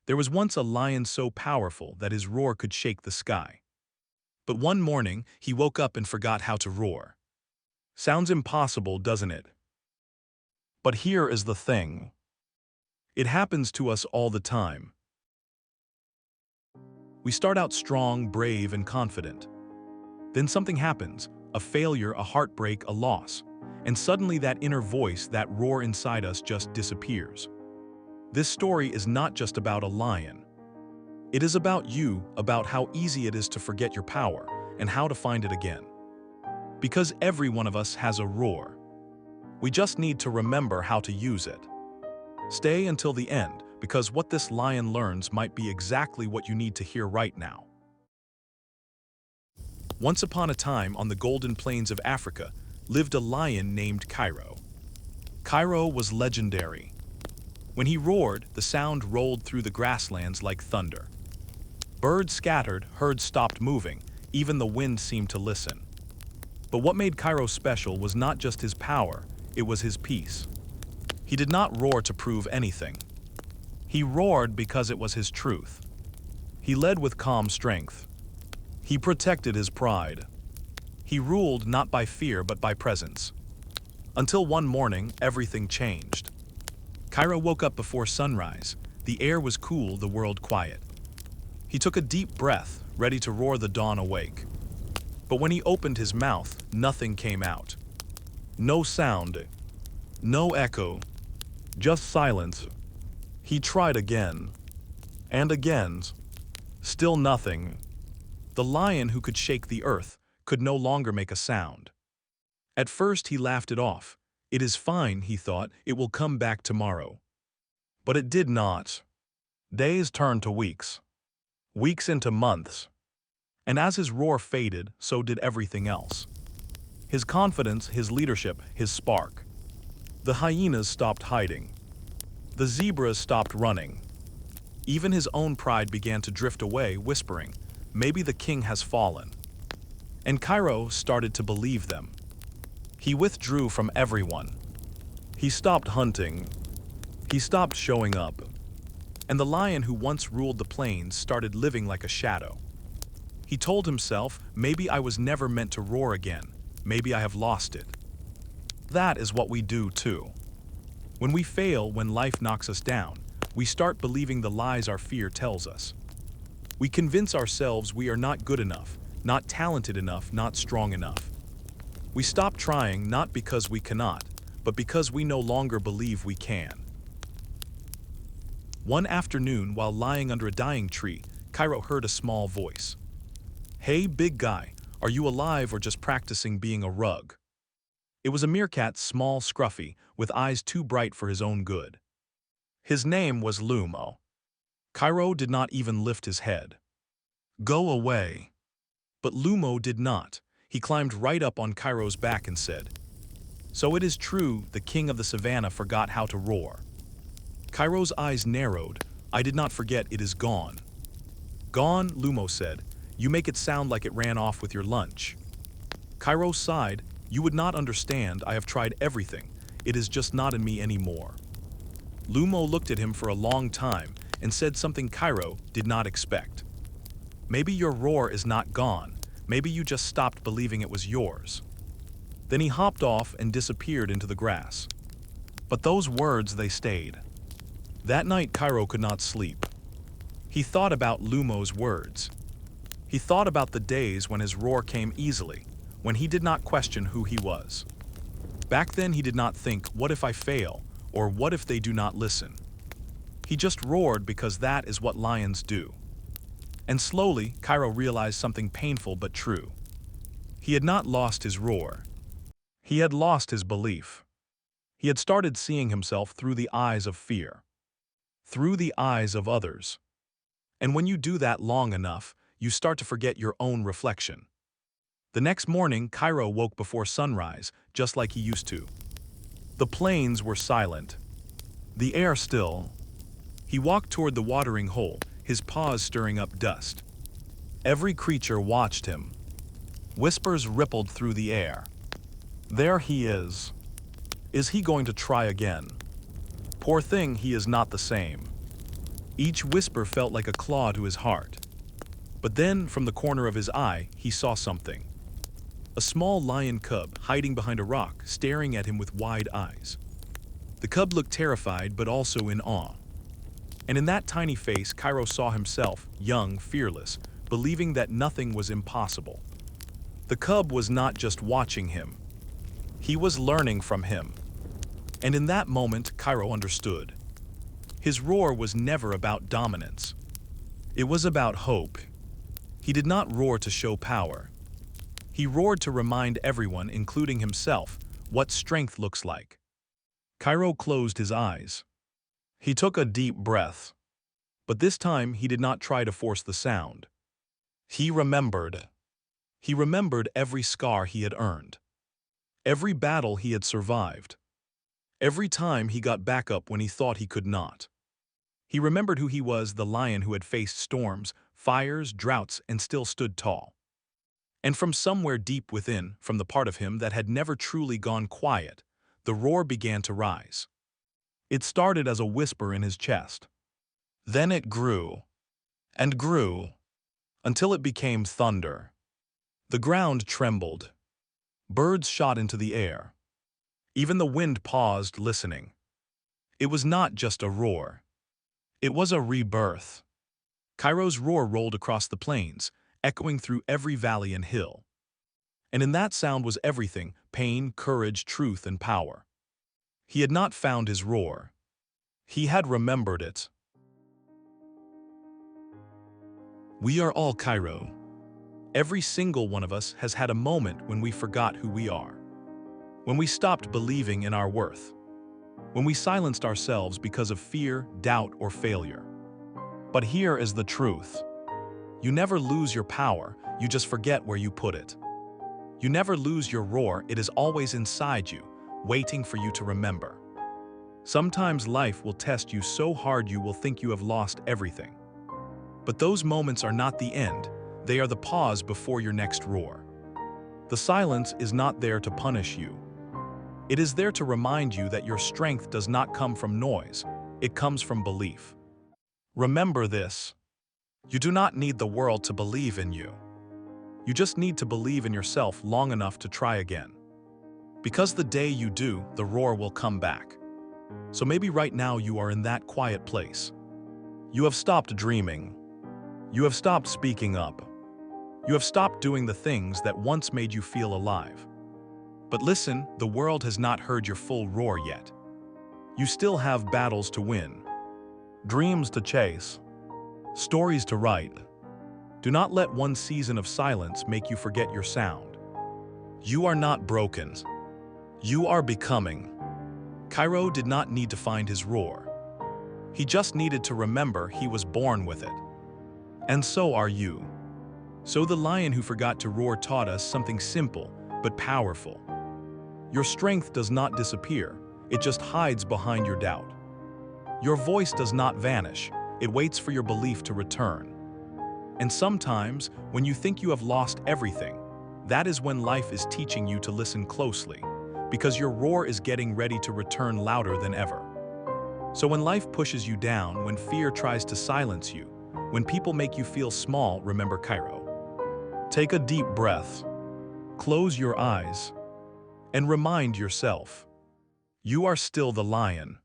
There was once a lion so powerful that his roar could shake the sky. But one morning, he woke up and forgot how to roar. Sounds impossible, doesn't it? But here is the thing. It happens to us all the time. We start out strong, brave, and confident. Then something happens, a failure, a heartbreak, a loss. And suddenly that inner voice, that roar inside us just disappears. This story is not just about a lion. It is about you, about how easy it is to forget your power, and how to find it again. Because every one of us has a roar. We just need to remember how to use it. Stay until the end, because what this lion learns might be exactly what you need to hear right now. Once upon a time on the golden plains of Africa lived a lion named Kairo. Kairo was legendary. When he roared, the sound rolled through the grasslands like thunder. Birds scattered, herds stopped moving, even the wind seemed to listen. But what made Kairo special was not just his power, it was his peace. He did not roar to prove anything. He roared because it was his truth. He led with calm strength. He protected his pride. He ruled not by fear but by presence. Until one morning, everything changed. Kairo woke up before sunrise. The air was cool, the world quiet. He took a deep breath, ready to roar the dawn awake. But when he opened his mouth, nothing came out. No sound, no echo, just silence. He tried again, and again. Still nothing. The lion who could shake the earth could no longer make a sound. At first he laughed it off. It is fine, he thought, it will come back tomorrow. But it did not. Days turned to weeks. Weeks into months. And as his roar faded, so did everything else. His confidence, his leadership, his spark. The hyenas stopped hiding. The zebras stopped running. Even his own pride began to drift away, whispering, "Maybe the king has fallen." And Kairo started to believe them. He withdrew from everyone. He stopped hunting. He stopped showing up. And the lion who once ruled the plains started living like a shadow. He told himself, maybe I was never meant to roar again. Maybe I have lost it. That is what we do too. When we fail, when life knocks us down, we start believing the lies our fear tells us. We convince ourselves we are not good enough, not talented enough, not strong enough. We stop trying not because we cannot, but because we no longer believe we can. One afternoon, while lying under a dying tree, Kairo heard a small voice. "Hey, big guy, are you alive or just practicing being a rug?" It was a meerkat, small, scruffy, with eyes too bright for his own good. His name was Lumo. Kairo did not even lift his head. "Go away." But Lumo did not. He climbed right up on Kairo's back and said, "So it is true, the king of the savannah forgot how to roar." Kairo's eyes narrowed. "I did not forget, it is gone." "Gone," Lumo said. "You make it sound like it ran off with your lunch." Kairo sighed. "You would not understand, I have tried everything. It is just not in me anymore." Lumo looked at him for a long time and said something Kairo did not expect. "Maybe your roar is not gone. Maybe you just stopped believing it was yours." Then he hopped off and disappeared into the grass. But those words, they stayed. That night Kairo could not sleep. He thought about Lumo's words. He thought about the days when his roar came easily, when he did not question who he was. Back then he did not think, what if I fail, or what if they do not listen? He just roared because that is what lions do. And slowly, Kairo realized something painful but true. He had not lost his roar. He had lost his belief. He had started seeing himself through the eyes of fear. Through the eyes of others. And when you do that long enough, you start to forget your own reflection. The next morning, Kairo woke before sunrise, just like he used to. The plains were silent. The air still. He walked toward the watering hole, his paws stirring up dust. Every creature watched him. Whispers rippled through the air. There he is. Is he going to try again? Poor thing, he is not the same. Each whisper felt like a claw to his heart. But then, from the corner of his eye, he saw something. A small lion cub hiding behind a rock, staring at him with wide eyes. The cub looked terrified but also in awe. And in that tiny face, Kairo saw himself, young, fearless, believing that nothing was impossible. The cub was not just watching him. He was learning from him. And in that moment, Kairo understood. His roar was never about dominance. It was about hope. He did not roar to show power. He roared to remind everyone, including himself, what strength looks like. Kairo closed his eyes. He took a deep breath. But this time he did not try to force the sound. He remembered. He remembered every scar he had earned. Every battle he had survived. Every time he got back up when he thought he could not. He remembered who he was, the lion who had faced storms, fires, droughts, and still stood tall. And from somewhere deep within, from the part of him that had never truly gone quiet, the roar began to rise. It started as a whisper in his chest. Then it grew, and grew, until it became thunder. The ground trembled. Birds shot into the air. Even the wind paused, listening. It was not just a roar. It was a rebirth. Kairo's roar rolled across the plains, echoing through every valley and hill. And in that sound was everything: pain, courage, truth, and power. He had not found his roar. He had remembered it. We are all Kairo. Every single one of us has had a moment when we forgot who we are. When we stopped believing in our worth. When we silenced ourselves because of fear, doubt, or failure. But here is the truth. You never lose your power, you just forget where you put it. You never lose your roar, it is always inside you, waiting for you to remember. Sometimes life will test you so hard you will think you have lost everything. But those moments are not the end, they are the pause before your next roar. The silence is not there to punish you. It is there to remind you that your strength does not come from noise, it comes from belief. Remember this. You do not need the world to believe in you. You just need to believe in yourself long enough to try again. Because the day you do, the roar will come back. So maybe right now you are in that quiet place. You have stopped dreaming. You have stopped speaking up. You have stopped doing the things that once made you feel alive. But listen, the world has not heard your full roar yet. You still have battles to win, dreams to chase, stories to write. Do not let one season of silence make you forget your sound. You are not broken. You are becoming. Kairo did not need to find his roar. He just needed to remember he was born with it. And so are you. So the lion who forgot to roar taught us something simple but powerful. Your strength does not disappear, it just hides behind your doubt. Your voice does not vanish, it waits for your belief to return. And sometimes, when you think you have lost everything, that is when life is teaching you to listen closely, because your roar is getting ready to return louder than ever. So when life pushes you down, when fear tries to silence you, when people make you feel small, remember Kairo. Take a deep breath, close your eyes, and remind yourself, you are still the lion.